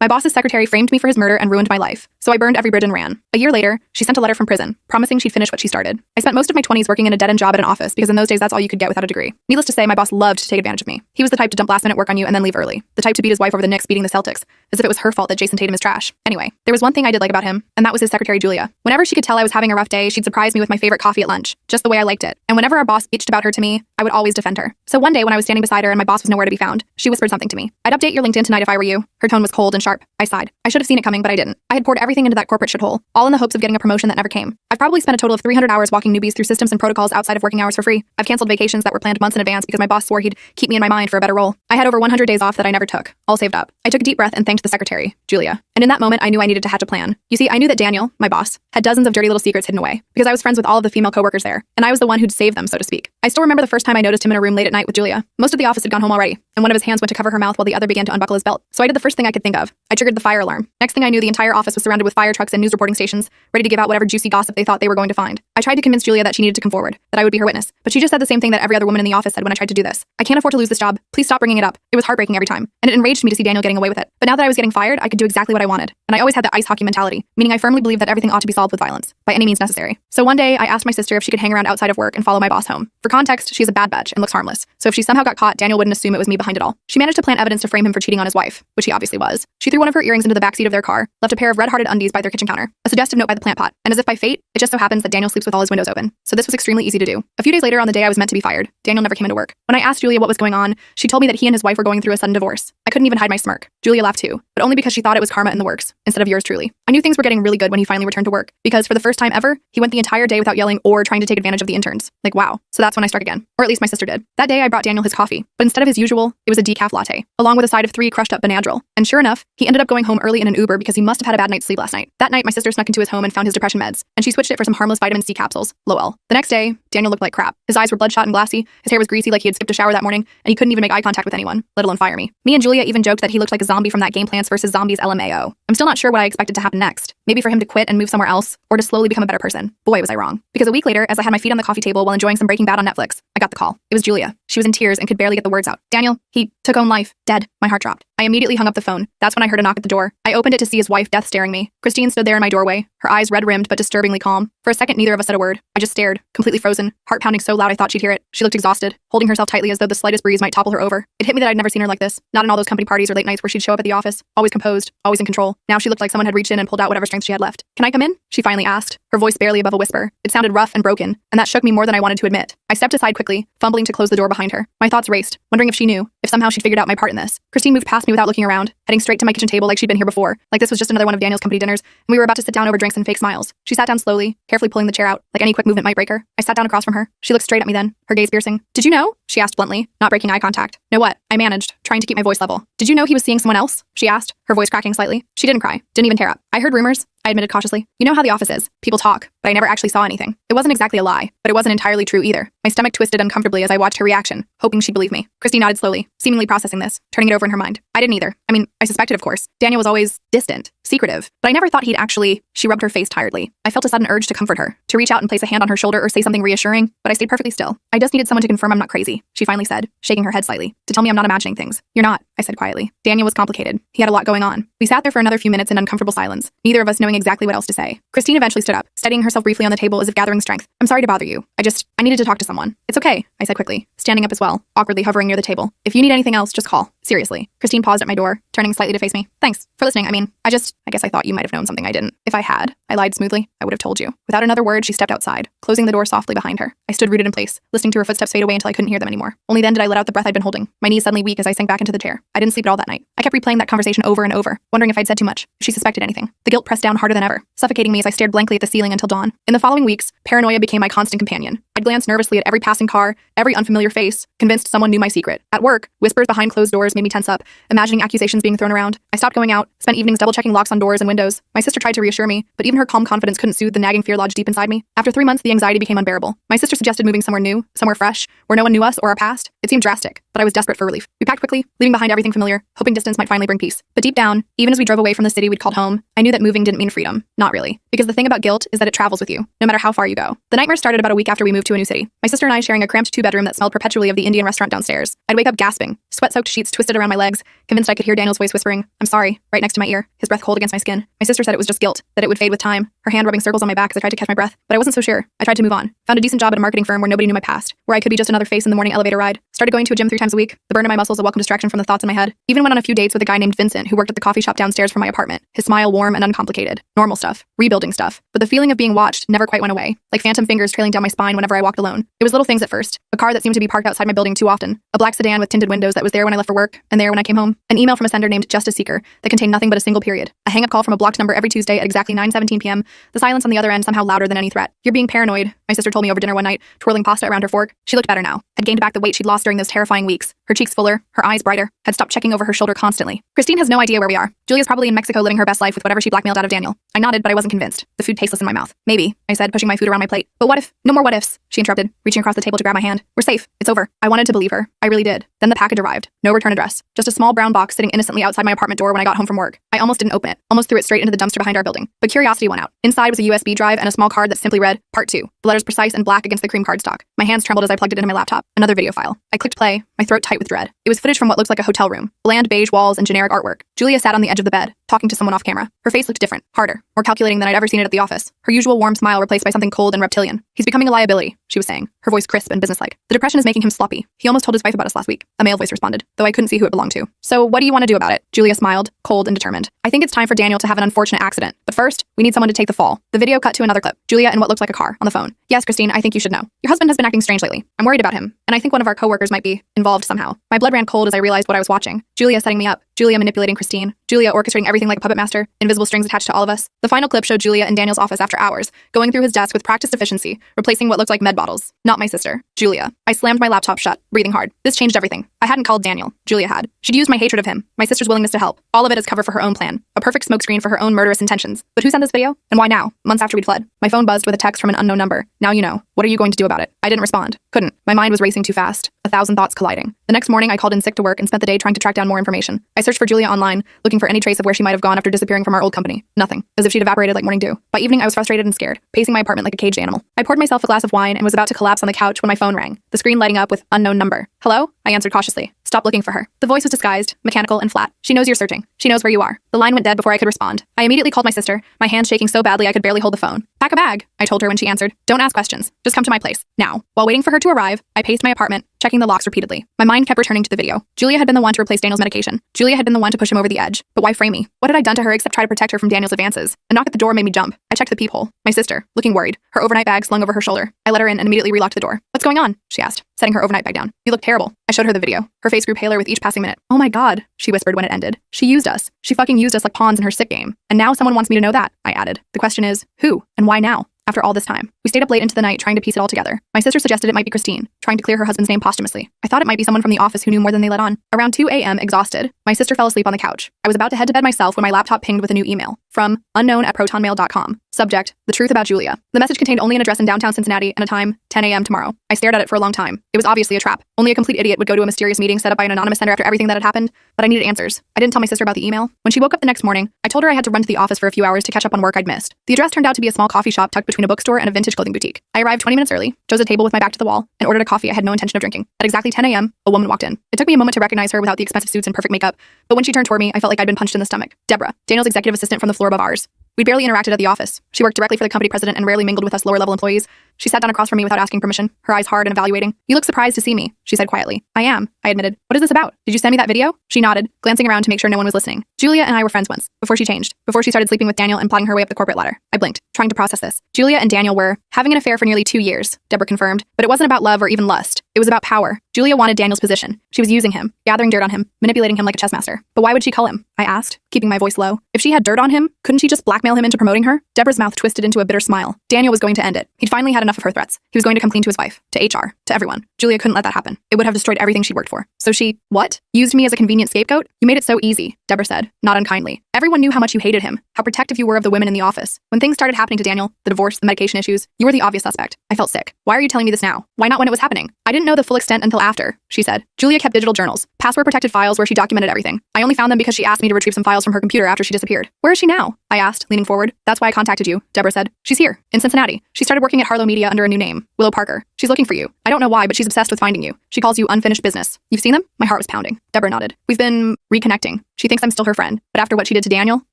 My boss's secretary framed me for his murder and ruined my life, so I burned every bridge and ran. A year later, she sent a letter from prison, promising she'd finish what she started. I spent most of my 20s working in a dead-end job at an office because in those days that's all you could get without a degree. Needless to say, my boss loved to take advantage of me. He was the type to dump last-minute work on you and then leave early. The type to beat his wife over the Knicks beating the Celtics, as if it was her fault that Jason Tatum is trash. Anyway, there was one thing I did like about him, and that was his secretary Julia. Whenever she could tell I was having a rough day, she'd surprise me with my favorite coffee at lunch, just the way I liked it. And whenever our boss bitched about her to me, I would always defend her. So one day when I was standing beside her and my boss was nowhere to be found, she whispered something to me. "I'd update your LinkedIn tonight if I were you." Her tone was cold and sharp. I sighed. I should have seen it coming, but I didn't. I had poured everything into that corporate shithole, all in the hopes of getting a promotion that never came. I've probably spent a total of 300 hours walking newbies through systems and protocols outside of working hours for free. I've canceled vacations that were planned months in advance because my boss swore he'd keep me in my mind for a better role. I had over 100 days off that I never took, all saved up. I took a deep breath and thanked the secretary, Julia. And in that moment, I knew I needed to hatch a plan. You see, I knew that Daniel, my boss, had dozens of dirty little secrets hidden away because I was friends with all of the female coworkers there, and I was the one who'd saved them, so to speak. I still remember the first time I noticed him in a room late at night with Julia. Most of the office had gone home already, and one of his hands went to cover her mouth while the other began to unbuckle his belt. So I did the first thing I could think of. I triggered the fire alarm. Next thing I knew, the entire office was surrounded with fire trucks and news reporting stations, ready to give out whatever juicy gossip they thought they were going to find. I tried to convince Julia that she needed to come forward, that I would be her witness, but she just said the same thing that every other woman in the office said when I tried to do this. "I can't afford to lose this job. Please stop bringing it up." It was heartbreaking every time, and it enraged me to see Daniel getting away with it. But now that I was getting fired, I could do exactly what I wanted. And I always had the ice hockey mentality, meaning I firmly believed that everything ought to be solved with violence, by any means necessary. So one day, I asked my sister if she could hang around outside of work and follow my boss home. For context, she's a bad bitch and looks harmless, so if she somehow got caught, Daniel wouldn't assume it was me behind it all. She managed to plant evidence to frame him for cheating on his wife, which he obviously was. She threw one of her earrings into the backseat of their car, left a pair of red-hearted undies by their kitchen counter, a suggestive note by the plant pot, and as if by fate, it just so happens that Daniel sleeps with all his windows open. So this was extremely easy to do. A few days later, on the day I was meant to be fired, Daniel never came into work. When I asked Julia what was going on, she told me that he and his wife were going through a sudden divorce. I couldn't even hide my smirk. Julia laughed too, but only because she thought it was karma in the works, instead of yours truly. I knew things were getting really good when he finally returned to work, because for the first time ever, he went the entire day without yelling or trying to take advantage of the interns. Like, wow. So that's when I struck again. Or at least my sister did. That day I brought Daniel his coffee, but instead of his usual, it was a decaf latte, along with a side of 3 crushed up Benadryl. And sure enough, he ended up going home early in an Uber because he must have had a bad night's sleep last night. That night, my sister snuck into his home and found his depression meds, and she switched it for some harmless vitamin C capsules. Lol. The next day, Daniel looked like crap. His eyes were bloodshot and glassy, his hair was greasy like he had skipped a shower that morning, and he couldn't even make eye contact with anyone, let alone fire me. Me and Julia even joked that he looked like a zombie from that Game Plants vs. Zombies LMAO. I'm still not sure what I expected to happen next. Maybe for him to quit and move somewhere else, or to slowly become a better person. Boy, was I wrong. Because a week later, as I had my feet on the coffee table while enjoying some Breaking Bad on Netflix, I got the call. It was Julia. She was in tears and could barely get the words out. "Daniel, he took own life. Dead." My heart dropped. I immediately hung up the phone. That's when I heard a knock at the door. I opened it to see his wife death staring me. Christine stood there in my doorway, her eyes red-rimmed but disturbingly calm. For a second, neither of us said a word. I just stared, completely frozen, heart pounding so loud I thought she'd hear it. She looked exhausted, holding herself tightly as though the slightest breeze might topple her over. It hit me that I'd never seen her like this. Not in all those company parties or late nights where she'd show up at the office, always composed, always in control. Now she looked like someone had reached in and pulled out whatever strength she had left. "Can I come in?" she finally asked, her voice barely above a whisper. It sounded rough and broken, and that shook me more than I wanted to admit. I stepped aside quickly, fumbling to close the door behind her. My thoughts raced, wondering if she knew, if somehow she'd figured out my part in this. Christine moved past me without looking around, heading straight to my kitchen table like she'd been here before, like this was just another one of Daniel's company dinners, and we were about to sit down over drinks and fake smiles. She sat down slowly, carefully pulling the chair out, like any quick movement might break her. I sat down across from her. She looked straight at me then, her gaze piercing. "Did you know?" she asked bluntly, not breaking eye contact. "Know what?" I managed, trying to keep my voice level. "Did you know he was seeing someone else?" she asked, her voice cracking slightly. She didn't cry, didn't even tear up. "I heard rumors," I admitted cautiously. "You know how the office is. People talk, but I never actually saw anything." It wasn't exactly a lie, but it wasn't entirely true either. My stomach twisted uncomfortably as I watched her reaction, hoping she'd believe me. Christine nodded slowly, seemingly processing this, turning it over in her mind. I didn't either. I mean, I suspected, of course. Daniel was always distant, secretive, but I never thought he'd actually... She rubbed her face tiredly. I felt a sudden urge to comfort her, to reach out and place a hand on her shoulder or say something reassuring, but I stayed perfectly still. "I just needed someone to confirm I'm not crazy," she finally said, shaking her head slightly, "to tell me I'm not imagining things." "You're not," I said quietly. Daniel was complicated. He had a lot going on. We sat there for another few minutes in uncomfortable silence, neither of us knowing exactly what else to say. Christine eventually stood up, steadying herself briefly on the table as if gathering strength. "I'm sorry to bother you. I needed to talk to someone." "It's okay," I said quickly, standing up as well, awkwardly hovering near the table. "If you need anything else, just call. Seriously." Christine paused at my door, turning slightly to face me. "Thanks for listening. I guess I thought you might have known something I didn't. If I had," I lied smoothly, "I would have told you." Without another word, she stepped outside, closing the door softly behind her. I stood rooted in place, listening to her footsteps fade away until I couldn't hear them anymore. Only then did I let out the breath I'd been holding, my knees suddenly weak as I sank back into the chair. I didn't sleep at all that night. I kept replaying that conversation over and over, wondering if I'd said too much, if she suspected anything. The guilt pressed down harder than ever, suffocating me as I stared blankly at the ceiling until dawn. In the following weeks, paranoia became my constant companion. I'd glance nervously at every passing car, every unfamiliar face, convinced someone knew my secret. At work, whispers behind closed doors made me tense up, imagining accusations being thrown around. I stopped going out, spent evenings double-checking locks on doors and windows. My sister tried to reassure me, but even her calm confidence couldn't soothe the nagging fear lodged deep inside me. After 3 months, the anxiety became unbearable. My sister suggested moving somewhere new, somewhere fresh, where no one knew us or our past. It seemed drastic, but I was desperate for relief. We packed quickly, leaving behind everything familiar, hoping distance might finally bring peace. But deep down, even as we drove away from the city we'd called home, I knew that moving didn't mean freedom. Not really. Because the thing about guilt is that it travels with you, no matter how far you go. The nightmare started about a week after we moved to a new city. My sister and I sharing a cramped 2-bedroom that smelled perpetually of the Indian restaurant downstairs. I'd wake up gasping, sweat-soaked sheets twisted around my legs, convinced I could hear Daniel's voice whispering, "I'm sorry," right next to my ear, his breath cold against my skin. My sister said it was just guilt, that it would fade with time, her hand rubbing circles on my back as I tried to catch my breath, but I wasn't so sure. I tried to move on. Found a decent job at a marketing firm where nobody knew my past, where I could be just another face in the morning elevator ride. Started going to a gym 3 times a week. The burn in my muscles a welcome distraction from the thoughts in my head. Even went on a few dates with a guy named Vincent who worked at the coffee shop downstairs from my apartment. His smile warm and uncomplicated. Normal stuff. Rebuilding stuff. But the feeling of being watched never quite went away, like phantom fingers trailing down my spine whenever I walked alone. It was little things at first. A car that seemed to be parked outside my building too often. A black sedan with tinted windows that was there when I left for work and there when I came home. An email from a sender named Justice Seeker that contained nothing but a single period. A hang-up call from a blocked number every Tuesday at exactly 9:17 p.m. The silence on the other end somehow louder than any threat. "You're being paranoid," my sister told me over dinner one night, twirling pasta around her fork. She looked better now. Had gained back the weight she'd lost during those terrifying weeks. Her cheeks fuller, her eyes brighter. Had stopped checking over her shoulder constantly. "Christine has no idea where we are. Julia's probably in Mexico living her best life with whatever she blackmailed out of Daniel." I nodded, but I wasn't convinced. The food tasteless in my mouth. "Maybe," I said, pushing my food around my plate. "But what if—" "No more what ifs," she interrupted, reaching across the table to grab my hand. "We're safe. It's over." I wanted to believe her. I really did. Then the package arrived. No return address. Just a small brown box sitting innocently outside my apartment door when I got home from work. I almost didn't open it. Almost threw it straight into the dumpster behind our building. But curiosity won out. Inside was a USB drive and a small card that simply read, "Part 2. The letters precise and black against the cream cardstock. My hands trembled as I plugged it into my laptop. Another video file. I clicked play, my throat tight with dread. It was footage from what looked like a hotel room. Bland beige walls and generic artwork. Julia sat on the edge of the bed, talking to someone off camera. Her face looked different, harder, more calculating than I'd ever seen it at the office. Her usual warm smile replaced by something cold and reptilian. "He's becoming a liability," she was saying, her voice crisp and businesslike. "The depression is making him sloppy. He almost told his wife about us last week." A male voice responded, though I couldn't see who it belonged to. "So what do you want to do about it?" Julia smiled, cold and determined. "I think it's time for Daniel to have an unfortunate accident. But first, we need someone to take the fall." The video cut to another clip. Julia in what looked like a car, on the phone. "Yes, Christine, I think you should know. Your husband has been acting strange lately. I'm worried about him, and I think one of our coworkers might be involved somehow." My blood ran cold as I realized what I was watching. Julia setting me up. Julia manipulating Christine. Julia orchestrating everything like a puppet master. Invisible strings attached to all of us. The final clip showed Julia in Daniel's office after hours, going through his desk with practiced efficiency, replacing what looked like med bottles. Not my sister. Julia. I slammed my laptop shut, breathing hard. This changed everything. I hadn't called Daniel. Julia had. She'd used my hatred of him, my sister's willingness to help. All of it as cover for her own plan. A perfect smokescreen for her own murderous intentions. But who sent this video? And why now? Months after we'd fled. My phone buzzed with a text from an unknown number. "Now you know. What are you going to do about it?" I didn't respond. Couldn't. My mind was racing too fast. 1,000 thoughts colliding. The next morning, I called in sick to work and spent the day trying to track down more information. I searched for Julia online, looking for any trace of where she might have gone after disappearing from our old company. Nothing. As if she'd evaporated like morning dew. By evening, I was frustrated and scared, pacing my apartment like a caged animal. I poured myself a glass of wine and was about to collapse on the couch when my phone rang, the screen lighting up with unknown number. "Hello?" I answered cautiously. "Stop looking for her." The voice was disguised, mechanical, and flat. "She knows you're searching. She knows where you are." The line went dead before I could respond. I immediately called my sister, my hands shaking so badly I could barely hold the phone. "Pack a bag," I told her when she answered. "Don't ask questions. Just come to my place. Now." While waiting for her to arrive, I paced my apartment, checking the locks repeatedly. My mind kept returning to the video. Julia had been the one to replace Daniel's medication. Julia had been the one to push him over the edge. But why frame me? What had I done to her except try to protect her from Daniel's advances? A knock at the door made me jump. I checked the peephole. My sister, looking worried, her overnight bag slung over her shoulder. I let her in and immediately relocked the door. "What's going on?" she asked, setting her overnight bag down. "You look terrible." I showed her the video. Her face grew paler with each passing minute. "Oh my God," she whispered when it ended. "She used us. She fucking used us like pawns in her sick game. And now someone wants me to know that," I added. "The question is, who? And why now? After all this time." We stayed up late into the night trying to piece it all together. My sister suggested it might be Christine, trying to clear her husband's name posthumously. I thought it might be someone from the office who knew more than they let on. Around 2 a.m., exhausted, my sister fell asleep on the couch. I was about to head to bed myself when my laptop pinged with a new email from unknown@protonmail.com. Subject, "The truth about Julia." The message contained only an address in downtown Cincinnati and a time, 10 a.m. tomorrow. I stared at it for a long time. It was obviously a trap. Only a complete idiot would go to a mysterious meeting set up by an anonymous sender after everything that had happened, but I needed answers. I didn't tell my sister about the email. When she woke up the next morning, I told her I had to run to the office for a few hours to catch up on work I'd missed. The address turned out to be a small coffee shop tucked between a bookstore and a vintage clothing boutique. I arrived 20 minutes early, chose a table with my back to the wall, and ordered a coffee I had no intention of drinking. At exactly 10 a.m., a woman walked in. It took me a moment to recognize her without the expensive suits and perfect makeup, but when she turned toward me, I felt like I'd been punched in the stomach. Deborah, Daniel's executive assistant from the floor above ours. We'd barely interacted at the office. She worked directly for the company president and rarely mingled with us lower-level employees. She sat down across from me without asking permission, her eyes hard and evaluating. "You look surprised to see me," she said quietly. "I am," I admitted. "What is this about? Did you send me that video?" She nodded, glancing around to make sure no one was listening. "Julia and I were friends once, before she changed, before she started sleeping with Daniel and plotting her way up the corporate ladder." I blinked, trying to process this. "Julia and Daniel were having an affair for nearly 2 years," Deborah confirmed, "but it wasn't about love or even lust. It was about power. Julia wanted Daniel's position. She was using him, gathering dirt on him, manipulating him like a chess master. But why would she call him?" I asked, keeping my voice low. If she had dirt on him, couldn't she just blackmail him into promoting her? Deborah's mouth twisted into a bitter smile. Daniel was going to end it. He'd finally had enough of her threats. He was going to come clean to his wife, to HR, to everyone. Julia couldn't let that happen. It would have destroyed everything she worked for. So she, what? Used me as a convenient scapegoat? You made it so easy, Deborah said, not unkindly. Everyone knew how much you hated him, how protective you were of the women in the office. When things started happening to Daniel, the divorce, the medication issues, you were the obvious suspect. I felt sick. Why are you telling me this now? Why not when it was happening? I didn't know the full extent until after, she said. Julia kept digital journals, password-protected files where she documented everything. I only found them because she asked me to retrieve some files from her computer after she disappeared. Where is she now? I asked, leaning forward. That's why I contacted you, Deborah said. She's here, in Cincinnati. She started working at Harlow Media under a new name, Willow Parker. She's looking for you. I don't know why, but she's obsessed with finding you. She calls you unfinished business. You've seen them? My heart was pounding. Deborah nodded. We've been reconnecting. She thinks I'm still her friend, but after what she did to Daniel,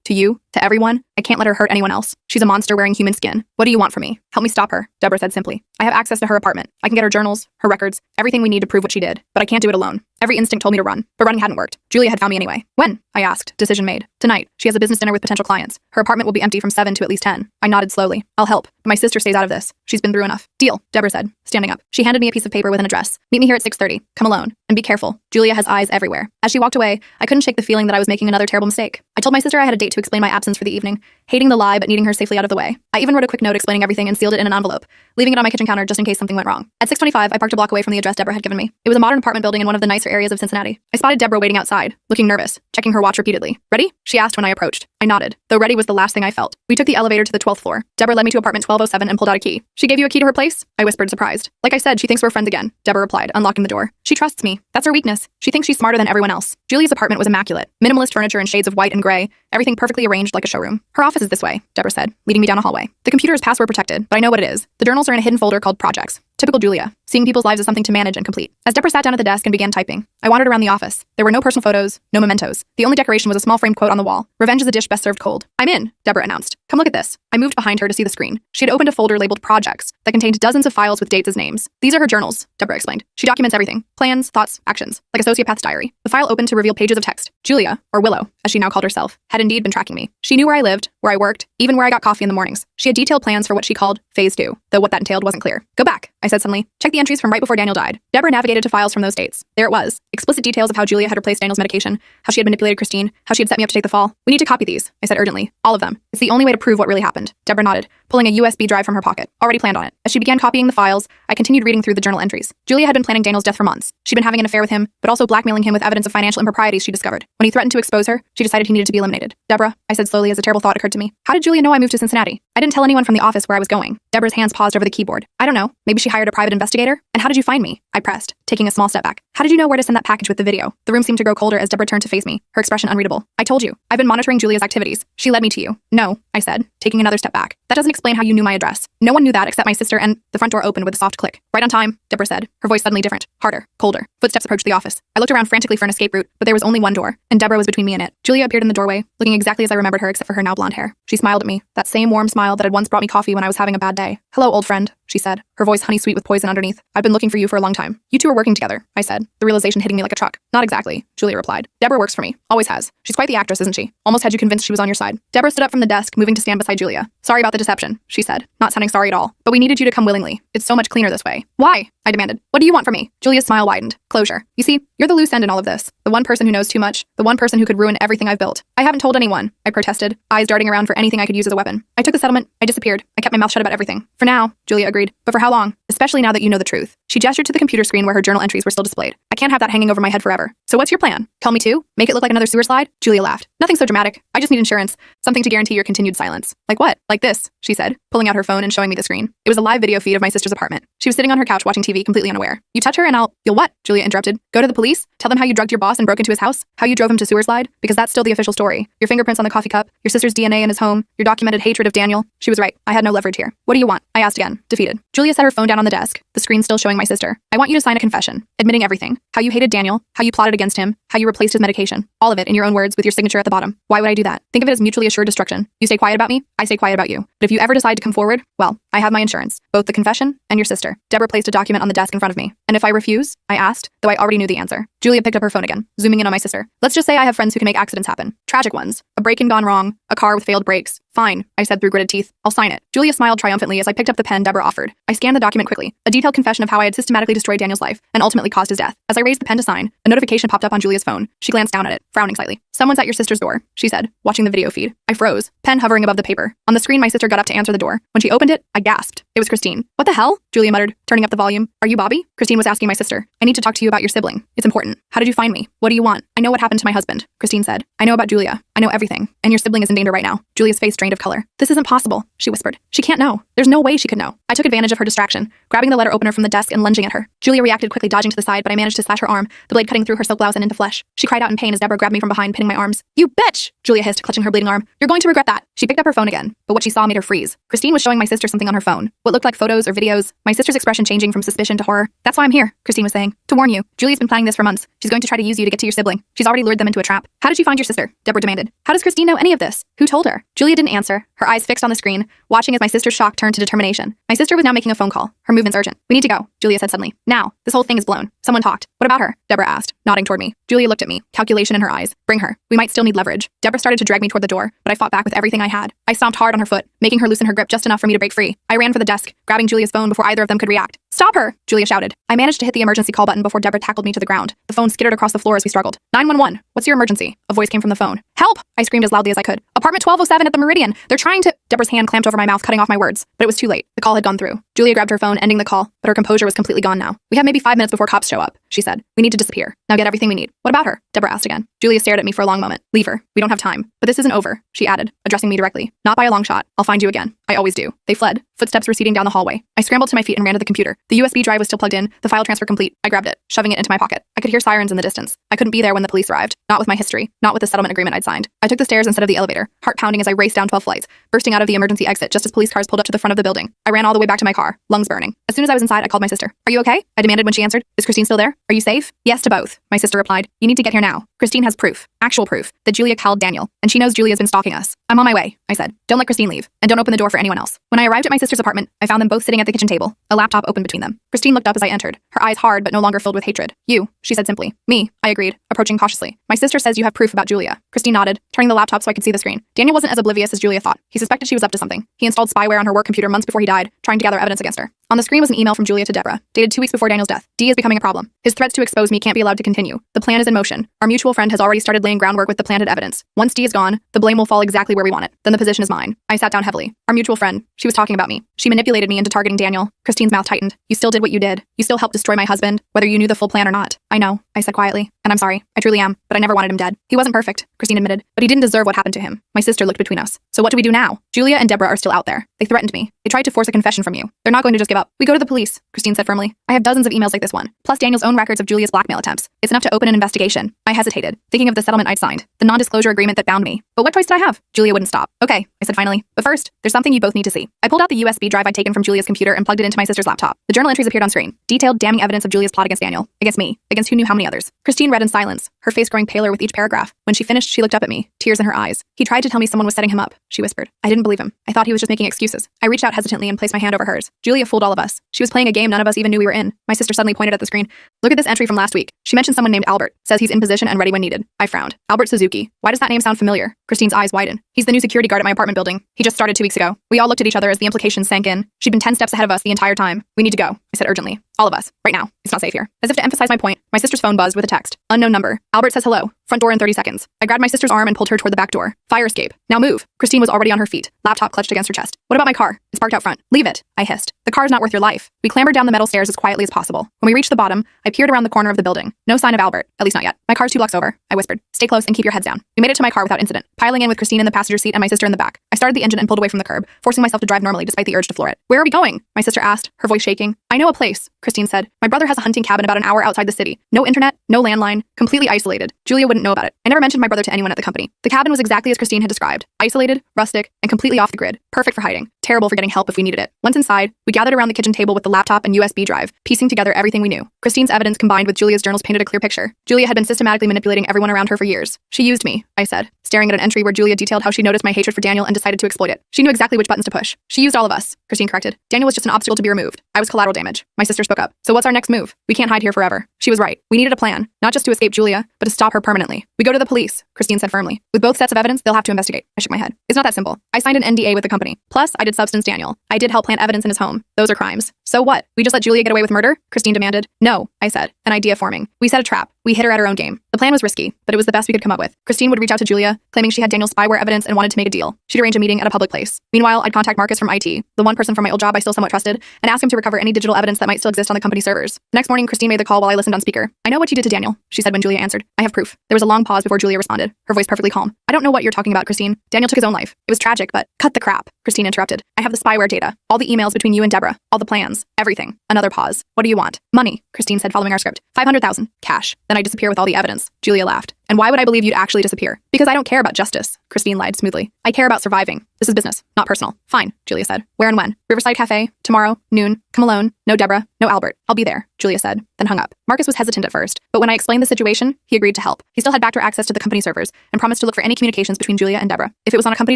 to you, to everyone, I can't let her hurt anyone else. She's a monster wearing human skin. What do you want from me? Help me stop her, Deborah said simply. I have access to her apartment. I can get her journals, her records, everything we need to prove what she did, but I can't do it alone. Every instinct told me to run, but running hadn't worked. Julia had found me anyway. When? I asked. Decision made. Tonight. She has a business dinner with potential clients. Her apartment will be empty from 7 to at least 10. I nodded slowly. I'll help, but my sister stays out of this. She's been through enough. Deal, Deborah said, standing up. She handed me a piece of paper with an address. Meet me here at 6:30. Come alone. And be careful. Julia has eyes everywhere. As she walked away, I couldn't shake the feeling that I was making another terrible mistake. I told my sister I had a date to explain my absence for the evening, hating the lie but needing her safely out of the way. I even wrote a quick note explaining everything and sealed it in an envelope, leaving it on my kitchen counter just in case something went wrong. At 6:25, I parked a block away from the address Deborah had given me. It was a modern apartment building in one of the nicer areas of Cincinnati. I spotted Deborah waiting outside, looking nervous, checking her watch repeatedly. Ready? She asked when I approached. I nodded, though ready was the last thing I felt. We took the elevator to the 12th floor. Deborah led me to apartment 1207 and pulled out a key. She gave you a key to her place? I whispered, surprised. Like I said, she thinks we're friends again, Deborah replied, unlocking the door. She trusts me. That's her weakness. She thinks she's smarter than everyone else. Julia's apartment was immaculate. Minimalist furniture in shades of white and gray, everything perfectly arranged like a showroom. Her office is this way, Deborah said, leading me down a hallway. The computer is password protected, but I know what it is. The journals are in a hidden folder called Projects. Typical Julia, seeing people's lives as something to manage and complete. As Deborah sat down at the desk and began typing, I wandered around the office. There were no personal photos, no mementos. The only decoration was a small framed quote on the wall. Revenge is a dish best served cold. I'm in, Deborah announced. Come look at this. I moved behind her to see the screen. She had opened a folder labeled Projects that contained dozens of files with dates as names. These are her journals, Deborah explained. She documents everything. Plans, thoughts, actions. Like a sociopath's diary. The file opened to reveal pages of text. Julia, or Willow, as she now called herself, had indeed been tracking me. She knew where I lived, where I worked, even where I got coffee in the mornings. She had detailed plans for what she called Phase 2, though what that entailed wasn't clear. Go back, I said suddenly. Check the entries from right before Daniel died. Deborah navigated to files from those dates. There it was. Explicit details of how Julia had replaced Daniel's medication, how she had manipulated Christine, how she had set me up to take the fall. We need to copy these, I said urgently. All of them. It's the only way to prove what really happened. Deborah nodded, pulling a USB drive from her pocket. Already planned on it. As she began copying the files, I continued reading through the journal entries. Julia had been planning Daniel's death for months. She'd been having an affair with him, but also blackmailing him with evidence of financial improprieties she discovered. When he threatened to expose her, she decided he needed to be eliminated. Deborah, I said slowly as a terrible thought occurred to me. How did Julia know I moved to Cincinnati? I didn't tell anyone from the office where I was going. Deborah's hands paused over the keyboard. I don't know. Maybe she hired a private investigator? And how did you find me? I pressed, taking a small step back. How did you know where to send that package with the video? The room seemed to grow colder as Deborah turned to face me, her expression unreadable. I told you. I've been monitoring Julia's activities. She led me to you. No, I said, taking another step back. That doesn't explain how you knew my address. No one knew that except my sister, and the front door opened with a soft click. Right on time, Deborah said, her voice suddenly different, harder, colder. Footsteps approached the office. I looked around frantically for an escape route, but there was only one door, and Deborah was between me and it. Julia appeared in the doorway, looking exactly as I remembered her except for her now blonde hair. She smiled at me, that same warm smile that had once brought me coffee when I was having a bad day. Hello, old friend, she said, her voice honey sweet with poison underneath. I've been looking for you for a long time. You two are working together, I said, the realization hitting me like a truck. Not exactly, Julia replied. Deborah works for me. Always has. She's quite the actress, isn't she? Almost had you convinced she was on your side. Deborah stood up from the desk, moving to stand beside Julia. Sorry about the deception, she said, not sounding sorry at all. But we needed you to come willingly. It's so much cleaner this way. Why? I demanded. What do you want from me? Julia's smile widened. Closure. You see, you're the loose end in all of this. The one person who knows too much. The one person who could ruin everything I've built. I haven't told anyone, I protested, eyes darting around for anything I could use as a weapon. I took the settlement. I disappeared. I kept my mouth shut about everything. For now, Julia agreed. But for how long? Especially now that you know the truth. She gestured to the computer screen where her journal entries were still displayed. I can't have that hanging over my head forever. So what's your plan? Tell me too? Make it look like another sewer slide? Julia laughed. Nothing so dramatic. I just need insurance. Something to guarantee your continued silence. Like what? Like this, she said, pulling out her phone and showing me the screen. It was a live video feed of my sister's apartment. She was sitting on her couch watching TV completely unaware. You touch her and You'll what? Julia interrupted. Go to the police? Tell them how you drugged your boss and broke into his house? How you drove him to sewer slide? Because that's still the official story. Your fingerprints on the coffee cup, your sister's DNA in his home, your documented hatred of Daniel. She was right. I had no leverage here. What do you want? I asked again, defeated. Julia set her phone down on the desk, the screen still showing my sister. I want you to sign a confession, admitting everything. How you hated Daniel, how you plotted against him, how you replaced his medication. All of it in your own words with your signature at the bottom. Why would I do that? Think of it as mutually assured destruction. You stay quiet about me, I stay quiet about you. But if you ever decide to come forward, well, I have my insurance. Both the confession and your sister. Deborah placed a document on the desk in front of me. And if I refuse? I asked, though I already knew the answer. Julia picked up her phone again, zooming in on my sister. Let's just say I have friends who can make accidents happen. Tragic ones. A break-in gone wrong, a car with failed brakes. Fine, I said through gritted teeth. I'll sign it. Julia smiled triumphantly as I picked up the pen Deborah offered. I scanned the document quickly, a detailed confession of how I had systematically destroyed Daniel's life and ultimately caused his death. As I raised the pen to sign, a notification popped up on Julia's phone. She glanced down at it, frowning slightly. Someone's at your sister's door, she said, watching the video feed. I froze, pen hovering above the paper. On the screen, my sister got up to answer the door. When she opened it, I gasped. It was Christine. What the hell? Julia muttered, turning up the volume. Are you Bobby? Christine was asking my sister. I I need to talk to you about your sibling. It's important. How did you find me? What do you want? I know what happened to my husband, Christine said. I know about Julia. I know everything. And your sibling is in danger right now. Julia's face drained of color. This isn't possible, she whispered. She can't know. There's no way she could know. I took advantage of her distraction, grabbing the letter opener from the desk and lunging at her. Julia reacted quickly, dodging to the side, but I managed to slash her arm, the blade cutting through her silk blouse and into flesh. She cried out in pain as Deborah grabbed me from behind, pinning my arms. You bitch! Julia hissed, clutching her bleeding arm. You're going to regret that. She picked up her phone again, but what she saw made her freeze. Christine was showing my sister something on her phone. What looked like photos or videos, my sister's expression changing from suspicion to horror. That's why I'm here, Christine was saying. To warn you, Julia's been planning this for months. She's going to try to use you to get to your sibling. She's already lured them into a trap. How did you find your sister? Deborah demanded. How does Christine know any of this? Who told her? Julia didn't answer, her eyes fixed on the screen, watching as my sister's shock turned to determination. My sister was now making a phone call. Her movement's urgent. We need to go, Julia said suddenly. Now. This whole thing is blown. Someone talked. What about her? Deborah asked, nodding toward me. Julia looked at me, calculation in her eyes. Bring her. We might still need leverage. Deborah started to drag me toward the door, but I fought back with everything I had. I stomped hard on her foot, making her loosen her grip just enough for me to break free. I ran for the desk, grabbing Julia's phone before either of them could react. Stop her! Julia shouted. I managed to hit the emergency call button before Deborah tackled me to the ground. The phone skittered across the floor as we struggled. 911. What's your emergency? A voice came from the phone. Help! I screamed as loudly as I could. Apartment 1207 at the Meridian. They're trying to... Deborah's hand clamped over my mouth, cutting off my words. But it was too late. The call had gone through. Julia grabbed her phone, ending the call, but her composure was completely gone now. We have maybe 5 minutes before cops show up, she said. We need to disappear. Now get everything we need. What about her? Deborah asked again. Julia stared at me for a long moment. Leave her. We don't have time. But this isn't over, she added, addressing me directly. Not by a long shot. I'll find you again. I always do. They fled, footsteps receding down the hallway. I scrambled to my feet and ran to the computer. The USB drive was still plugged in, the file transfer complete. I grabbed it, shoving it into my pocket. I could hear sirens in the distance. I couldn't be there when the police arrived. Not with my history. Not with the settlement agreement I'd signed. I took the stairs instead of the elevator, heart pounding as I raced down 12 flights, bursting out of the emergency exit just as police cars pulled up to the front of the building. I ran all the way back to my car, lungs burning. As soon as I was inside, I called my sister. Are you okay? I demanded when she answered. Is Christine still there? Are you safe? Yes to both, my sister replied. You need to get here now. Christine has proof, actual proof, that Julia called Daniel, and she knows Julia's been stalking us. I'm on my way, I said. Don't let Christine leave, and don't open the door for anyone else. When I arrived at my sister's apartment, I found them both sitting at the kitchen table, a laptop open between them. Christine looked up as I entered, her eyes hard but no longer filled with hatred. You, she said simply. Me, I agreed, approaching cautiously. My sister says you have proof about Julia. Christine nodded, turning the laptop so I could see the screen. Daniel wasn't as oblivious as Julia thought. He suspected she was up to something. He installed spyware on her work computer months before he died, trying to gather evidence against her. On the screen was an email from Julia to Deborah, dated 2 weeks before Daniel's death. D is becoming a problem. His threats to expose me can't be allowed to continue. The plan is in motion. Our mutual friend has already started laying groundwork with the planted evidence. Once D is gone, the blame will fall exactly where we want it. Then the position is mine. I sat down heavily. Our mutual friend, she was talking about me. She manipulated me into targeting Daniel. Christine's mouth tightened. You still did what you did. You still helped destroy my husband, whether you knew the full plan or not. I know, I said quietly. And I'm sorry. I truly am, but I never wanted him dead. He wasn't perfect, Christine admitted, but he didn't deserve what happened to him. My sister looked between us. So what do we do now? Julia and Deborah are still out there. They threatened me. They tried to force a confession from you. They're not going to just give up. We go to the police, Christine said firmly. I have dozens of emails like this one, plus Daniel's own records of Julia's blackmail attempts. It's enough to open an investigation. I hesitated, thinking of the settlement I'd signed, the non-disclosure agreement that bound me. But what choice did I have? Julia wouldn't stop. Okay, I said finally. But first, there's something you both need to see. I pulled out the USB drive I'd taken from Julia's computer and plugged it into my sister's laptop. The journal entries appeared on screen. Detailed, damning evidence of Julia's plot against Daniel. Against me. Against who knew how many others. Christine read in silence, her face growing paler with each paragraph. When she finished, she looked up at me, tears in her eyes. He tried to tell me someone was setting him up, she whispered. I didn't believe him. I thought he was just making excuses. I reached out hesitantly and placed my hand over hers. Julia fooled all of us. She was playing a game none of us even knew we were in. My sister suddenly pointed at the screen. Look at this entry from last week. She mentioned someone named Albert. Says he's in position and ready when needed. I frowned. Albert Suzuki. Why does that name sound familiar? Christine's eyes widened. He's the new security guard at my apartment building. He just started 2 weeks ago. We all looked at each other as the implications sank in. She'd been 10 steps ahead of us the entire time. We need to go, I said urgently. All of us. Right now. It's not safe here. As if to emphasize my point, my sister's phone buzzed with a text. Unknown number. Albert says hello. Front door in 30 seconds. I grabbed my sister's arm and pulled her toward the back door. Fire escape. Now move. Christine was already on her feet, laptop clutched against her chest. What about my car? It's parked out front. Leave it, I hissed. The car's not worth your life. We clambered down the metal stairs as quietly as possible. When we reached the bottom, I peered around the corner of the building. No sign of Albert, at least not yet. My car's 2 blocks over, I whispered. Stay close and keep your heads down. We made it to my car without incident, piling in with Christine in the passenger seat and my sister in the back. I started the engine and pulled away from the curb, forcing myself to drive normally despite the urge to floor it. Where are we going? My sister asked, her voice shaking. I know a place, Christine said. My brother has a hunting cabin about an hour outside the city. No internet, no landline, completely isolated. Julia wouldn't know about it. I never mentioned my brother to anyone at the company. The cabin was exactly as Christine had described. Isolated, rustic, and completely off the grid. Perfect for hiding. Terrible for getting help if we needed it. Once inside, we gathered around the kitchen table with the laptop and USB drive, piecing together everything we knew. Christine's evidence combined with Julia's journals painted a clear picture. Julia had been systematically manipulating everyone around her for years. She used me, I said, staring at an entry where Julia detailed how she noticed my hatred for Daniel and decided to exploit it. She knew exactly which buttons to push. She used all of us, Christine corrected. Daniel was just an obstacle to be removed. I was collateral damage. My sister spoke up. So what's our next move? We can't hide here forever. She was right. We needed a plan, not just to escape Julia, but to stop her permanently. We go to the police, Christine said firmly. With both sets of evidence, they'll have to investigate. I shook my head. It's not that simple. I signed an NDA with the company. Plus, I did substance Daniel. I did help plant evidence in his home. Those are crimes. So what? We just let Julia get away with murder? Christine demanded. No, I said, an idea forming. We set a trap. We hit her at her own game. The plan was risky, but it was the best we could come up with. Christine would reach out to Julia, claiming she had Daniel's spyware evidence and wanted to make a deal. She'd arrange a meeting at a public place. Meanwhile, I'd contact Marcus from IT, the one person from my old job I still somewhat trusted, and ask him to recover any digital evidence that might still exist on the company servers. The next morning, Christine made the call while I listened on speaker. "I know what you did to Daniel," she said when Julia answered. "I have proof." There was a long pause before Julia responded, her voice perfectly calm. "I don't know what you're talking about, Christine. Daniel took his own life. It was tragic, but cut the crap," Christine interrupted. "I have the spyware data, all the emails between you and Deborah, all the plans, everything." Another pause. "What do you want?" "Money," Christine said, following our script. 500,000, cash. Then I disappear with all the evidence. Julia laughed. "And why would I believe you'd actually disappear?" "Because I don't care about justice," Christine lied smoothly. "I care about surviving. This is business, not personal." "Fine," Julia said. "Where and when?" "Riverside Cafe, tomorrow, noon. Come alone. No Deborah, no Albert. I'll be there," Julia said, then hung up. Marcus was hesitant at first, but when I explained the situation, he agreed to help. He still had backdoor access to the company servers and promised to look for any communications between Julia and Deborah. "If it was on a company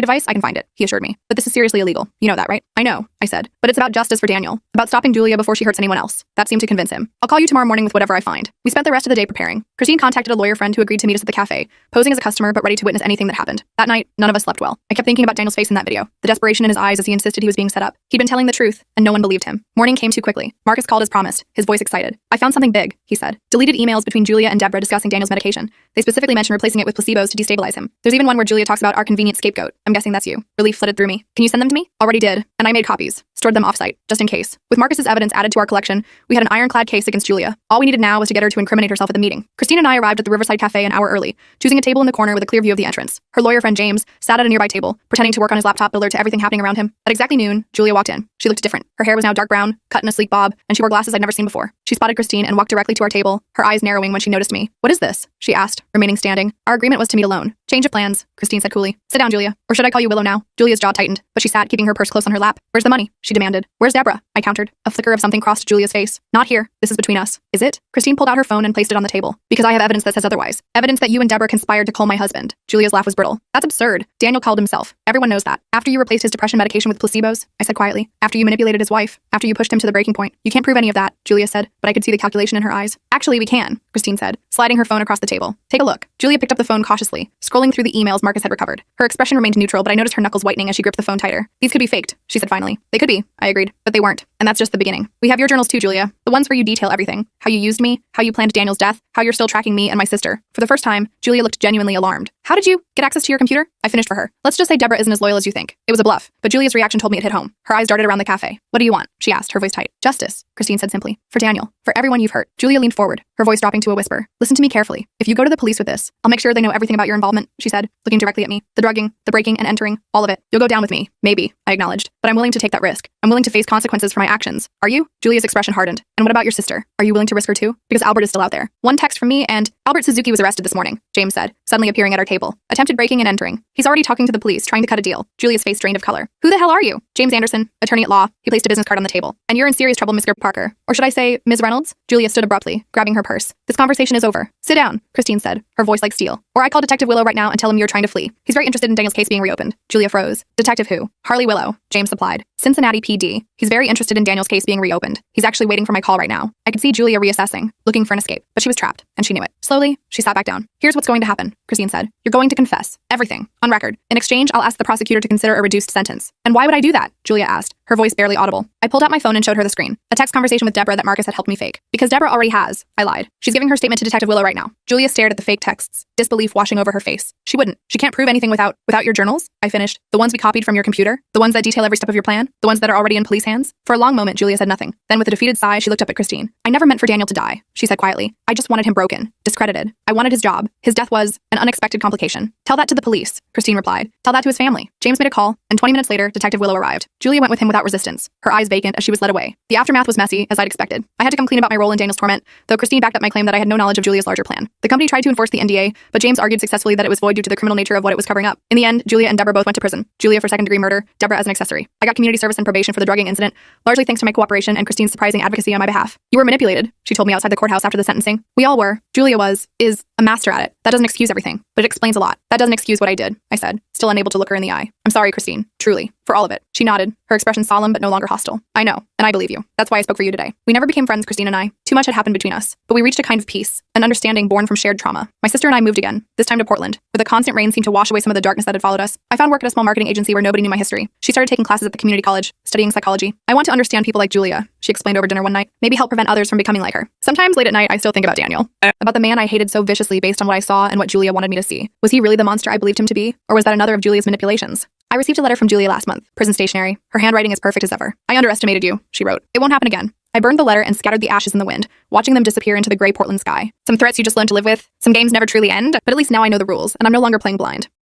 device, I can find it," he assured me. "But this is seriously illegal. You know that, right?" "I know," I said. "But it's about justice for Daniel, about stopping Julia before she hurts anyone else." That seemed to convince him. "I'll call you tomorrow morning with whatever I find." We spent the rest of the day preparing. Christine contacted a lawyer friend who agreed to meet us at the cafe, posing as a customer but ready to witness anything that happened. That night, none of us slept well. I kept thinking about Daniel's face in that video, the desperation in his eyes as he insisted he was being set up. He'd been telling the truth, and no one believed him. Morning came too quickly. Marcus called as promised, his voice excited. "I found something big," he said. "Deleted emails between Julia and Deborah discussing Daniel's medication. They specifically mention replacing it with placebos to destabilize him. There's even one where Julia talks about our convenient scapegoat. I'm guessing that's you." Relief flooded through me. "Can you send them to me?" "Already did, and I made copies. Stored them offsite, just in case." With Marcus's evidence added to our collection, we had an ironclad case against Julia. All we needed now was to get her to incriminate herself at the meeting. Christine and I arrived at the Riverside Cafe an hour early, choosing a table in the corner with a clear view of the entrance. Her lawyer friend James sat at a nearby table, pretending to work on his laptop alert to everything happening around him. At exactly noon, Julia walked in. She looked different. Her hair was now dark brown, cut in a sleek bob, and she wore glasses I'd never seen before. She spotted Christine and walked directly to our table, her eyes narrowing when she noticed me. "What is this?" she asked, remaining standing. "Our agreement was to meet alone." "Change of plans," Christine said coolly. "Sit down, Julia. Or should I call you Willow now?" Julia's jaw tightened, but she sat, keeping her purse close on her lap. "Where's the money?" she demanded. "Where's Deborah?" I countered. A flicker of something crossed Julia's face. "Not here. This is between us." "Is it?" Christine pulled out her phone and placed it on the table. "Because I have evidence that says otherwise. Evidence that you and Deborah conspired to cull my husband." Julia's laugh was brittle. "That's absurd. Daniel called himself. Everyone knows that. After you replaced his depression medication with placebos," I said quietly. "After you manipulated his wife. After you pushed him to the breaking point. You can't prove any of that," Julia said, but I could see the calculation in her eyes. "Actually, we can," Christine said, sliding her phone across the table. "Take a look." Julia picked up the phone cautiously, scrolling through the emails Marcus had recovered. Her expression remained neutral, but I noticed her knuckles whitening as she gripped the phone tighter. "These could be faked," she said finally. "They could be," I agreed, "but they weren't. And that's just the beginning. We have your journals too, Julia. The ones where you detail everything. How you used me, how you planned Daniel's death, how you're still tracking me and my sister." For the first time, Julia looked genuinely alarmed. "How did you get access to your computer?" I finished for her. "Let's just say Deborah isn't as loyal as you think." It was a bluff, but Julia's reaction told me it hit home. Her eyes darted around the cafe. "What do you want?" she asked, her voice tight. "Justice," Christine said simply. "For Daniel. For everyone you've hurt." Julia leaned forward, her voice dropping to a whisper. "Listen to me carefully. If you go to the police with this, I'll make sure they know everything about your involvement," she said, looking directly at me. "The drugging, the breaking and entering, all of it. You'll go down with me. Maybe," I acknowledged. "But I'm willing to take that risk. I'm willing to face consequences for my actions." "Are you?" Julia's expression hardened. "And what about your sister? Are you willing to risk her too? Because Albert is still out there." "One text from me and Albert Suzuki was arrested this morning," James said, suddenly appearing at our table. "Attempted breaking and entering. He's already talking to the police, trying to cut a deal." Julia's face drained of color. "Who the hell are you?" "James Anderson, attorney at law." He placed a business card on the table. "And you're in serious trouble, Mr. Parker. Or should I say, Ms. Reynolds?" Julia stood abruptly, grabbing her purse. "This conversation is over. Sit down," Christine said, her voice like steel. "Or I call Detective Willow right now and tell him you're trying to flee. He's very interested in Daniel's case being reopened." Julia froze. "Detective who?" "Harley Willow," James supplied. "Cincinnati PD. He's very interested in Daniel's case being reopened. He's actually waiting for my call right now." I could see Julia reassessing, looking for an escape, but she was trapped, and she knew it. Slowly, she sat back down. "Here's what's going to happen," Christine said. "You're going to confess. Everything. On record. In exchange, I'll ask the prosecutor to consider a reduced sentence." "And why would I do that?" Julia asked, her voice barely audible. I pulled out my phone and showed her the screen. A text conversation with Deborah that Marcus had helped me fake. "Because Deborah already has," I lied. "She's giving her statement to Detective Willow right now." Julia stared at the fake texts, disbelief washing over her face. "She wouldn't. She can't prove anything without your journals?" I finished. "The ones we copied from your computer? The ones that detail every step of your plan? The ones that are already in police hands?" For a long moment, Julia said nothing. Then with a defeated sigh, she looked up at Christine. "I never meant for Daniel to die," she said quietly. "I just wanted him broken, discredited. I wanted his job. His death was an unexpected complication." "Tell that to the police," Christine replied. "Tell that to his family." James made a call, and 20 minutes later, Detective Willow arrived. Julia went with him without resistance, her eyes vacant as she was led away. The aftermath was messy, as I'd expected. I had to come clean about my role in Daniel's torment, though Christine backed up my claim that I had no knowledge of Julia's larger plan. The company tried to enforce the NDA, but James argued successfully that it was void due to the criminal nature of what it was covering up. In the end, Julia and Deborah both went to prison. Julia for second-degree murder, Deborah as an accessory. I got community service and probation for the drugging incident, largely thanks to my cooperation and Christine's surprising advocacy on my behalf. "You were manipulated," she told me outside the courthouse after the sentencing. "We all were. Julia is a master at it. That doesn't excuse everything, but it explains a lot." "That doesn't excuse what I did," I said, still unable to look her in the eye. "I'm I'm sorry, Christine. Truly. For all of it. She nodded, her expression solemn but no longer hostile. I know, and I believe you. That's why I spoke for you today. We never became friends, Christine and I. Too much had happened between us. But we reached a kind of peace, an understanding born from shared trauma. My sister and I moved again, this time to Portland, where the constant rain seemed to wash away some of the darkness that had followed us. I found work at a small marketing agency where nobody knew my history. She started taking classes at the community college, studying psychology. I want to understand people like Julia, she explained over dinner one night. Maybe help prevent others from becoming like her. Sometimes late at night, I still think about Daniel. About the man I hated so viciously based on what I saw and what Julia wanted me to see. Was he really the monster I believed him to be? Or was that another of Julia's manipulations? I received a letter from Julia last month, prison stationery. Her handwriting is perfect as ever. I underestimated you, she wrote. It won't happen again. I burned the letter and scattered the ashes in the wind, watching them disappear into the gray Portland sky. Some threats you just learn to live with, some games never truly end, but at least now I know the rules, and I'm no longer playing blind.